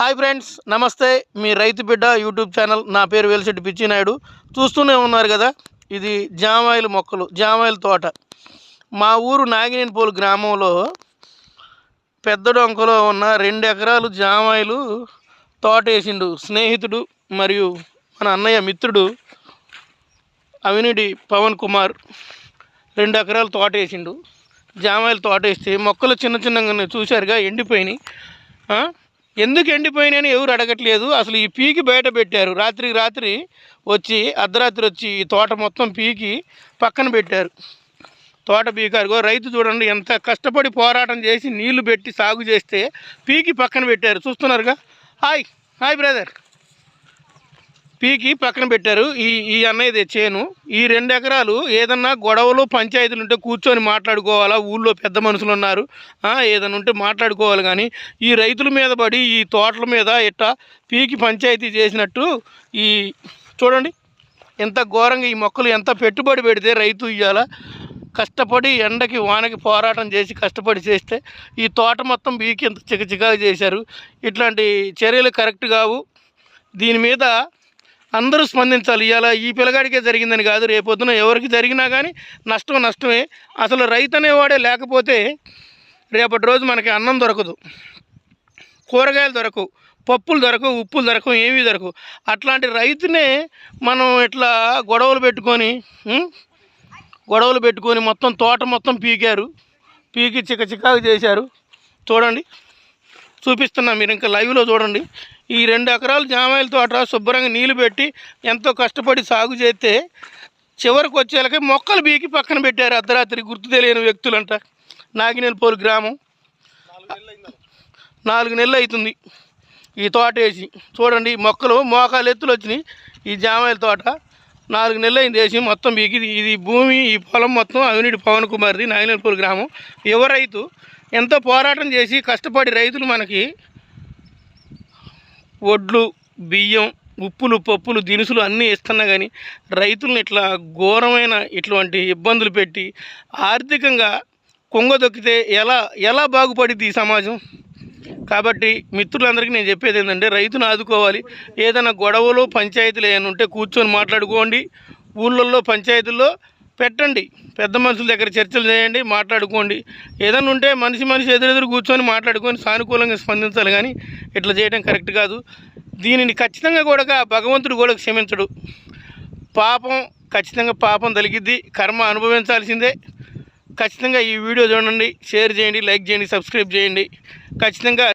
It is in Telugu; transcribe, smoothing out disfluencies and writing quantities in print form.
హాయ్ ఫ్రెండ్స్, నమస్తే. మీ రైతు బిడ్డ యూట్యూబ్ ఛానల్. నా పేరు వేలిశెట్టి పిచ్చినాయుడు. చూస్తూనే ఉన్నారు కదా, ఇది జామాయిల మొక్కలు, జామాయిల తోట. మా ఊరు నాగినేనిపోలు గ్రామంలో పెద్ద డొంకలో ఉన్న 2 ఎకరాలు జామాయిలు తోట వేసిండు స్నేహితుడు మరియు మన అన్నయ్య మిత్రుడు అవినిడి పవన్ కుమార్. 2 ఎకరాలు తోట వేసిండు. జామాయిలు తోట వేస్తే మొక్కలు చిన్న చిన్నగా చూశారుగా, ఎండిపోయినాయి. ఎందుకు ఎండిపోయినాయని ఎవరు అడగట్లేదు. అసలు ఈ పీకి బయట పెట్టారు. రాత్రి అర్ధరాత్రి వచ్చి ఈ తోట మొత్తం పీకి పక్కన పెట్టారు. తోట పీకారుగో రైతు చూడండి, ఎంత కష్టపడి పోరాటం చేసి నీళ్లు పెట్టి సాగు చేస్తే పీకి పక్కన పెట్టారు. చూస్తున్నారుగా. Hi brother. పీకి పక్కన పెట్టారు. ఈ అన్నయ్యది చేను. ఈ 2 ఎకరాలు ఏదన్నా గొడవలు పంచాయతీలు ఉంటే కూర్చొని మాట్లాడుకోవాలా, ఊళ్ళో పెద్ద మనుషులు ఉన్నారు, ఏదైనా ఉంటే మాట్లాడుకోవాలి. కానీ ఈ రైతుల మీద పడి ఈ తోటల మీద ఇట్టా పీకి పంచాయతీ చేసినట్టు ఈ చూడండి ఎంత ఘోరంగా ఈ మొక్కలు ఎంత పెట్టుబడి పెడితే రైతు ఇవ్వాల కష్టపడి ఎండకి వానకి పోరాటం చేసి కష్టపడి చేస్తే ఈ తోట మొత్తం పీకి ఎంత చికచికాగా చేశారు. ఇట్లాంటి చర్యలు కరెక్ట్ కావు. దీని మీద అందరూ స్పందించాలి. ఇవాళ ఈ పిల్లగాడికే జరిగిందని కాదు, రేపొద్దున ఎవరికి జరిగినా కానీ నష్టమే. అసలు రైతు అనేవాడే లేకపోతే రేపటి రోజు మనకి అన్నం దొరకదు, కూరగాయలు దొరకవు, పప్పులు దొరకవు, ఉప్పులు దొరకవు, ఏమీ దొరకవు. అట్లాంటి రైతునే మనం ఇట్లా గొడవలు పెట్టుకొని మొత్తం తోట మొత్తం పీకి చికాకు చేశారు. చూడండి, చూపిస్తున్నా, మీరు ఇంకా లైవ్లో చూడండి. ఈ 2 ఎకరాలు జామాయిల తోట శుభ్రంగా నీళ్ళు పెట్టి ఎంతో కష్టపడి సాగు చేస్తే చివరికి వచ్చేలకి మొక్కలు బీకి పక్కన పెట్టారు. అర్ధరాత్రి గుర్తు తెలియని వ్యక్తులంట. నాగినేనిపోలు గ్రామం. 4 నెలలు అవుతుంది ఈ తోట వేసి. చూడండి, మొక్కలు మోకాలు ఎత్తులు వచ్చినాయి. ఈ జామాయిల తోట 4 నెలలు అయింది వేసి మొత్తం బీకి. ఇది భూమి, ఈ పొలం మొత్తం అవినిడి పవన్ కుమార్ది, నాగినేనిపోలు గ్రామం. యువ రైతు ఎంతో పోరాటం చేసి కష్టపడి రైతులు మనకి వడ్లు, బియ్యం, ఉప్పులు, పప్పులు, దినుసులు అన్నీ ఇస్తున్నా కానీ రైతులను ఇట్లా ఘోరమైన ఇటువంటి ఇబ్బందులు పెట్టి ఆర్థికంగా కొంగదొక్కితే ఎలా బాగుపడిద్ది ఈ సమాజం? కాబట్టి మిత్రులందరికీ నేను చెప్పేది ఏంటంటే, రైతును ఆదుకోవాలి. ఏదైనా గొడవలు పంచాయతీలు ఏమైనా ఉంటే కూర్చొని మాట్లాడుకోండి. ఊళ్ళల్లో పంచాయతీల్లో పెట్టండి, పెద్ద మనుషుల దగ్గర చర్చలు చేయండి, మాట్లాడుకోండి. ఏదైనా ఉంటే మనిషి ఎదురెదురు కూర్చొని మాట్లాడుకొని సానుకూలంగా స్పందించాలి. కానీ ఇట్లా చేయడం కరెక్ట్ కాదు. దీనిని ఖచ్చితంగా కూడా భగవంతుడు కూడా క్షమించడు. ఖచ్చితంగా పాపం తలిగిద్ది, కర్మ అనుభవించాల్సిందే. ఖచ్చితంగా ఈ వీడియో చూడండి, షేర్ చేయండి, లైక్ చేయండి, సబ్స్క్రైబ్ చేయండి. ఖచ్చితంగా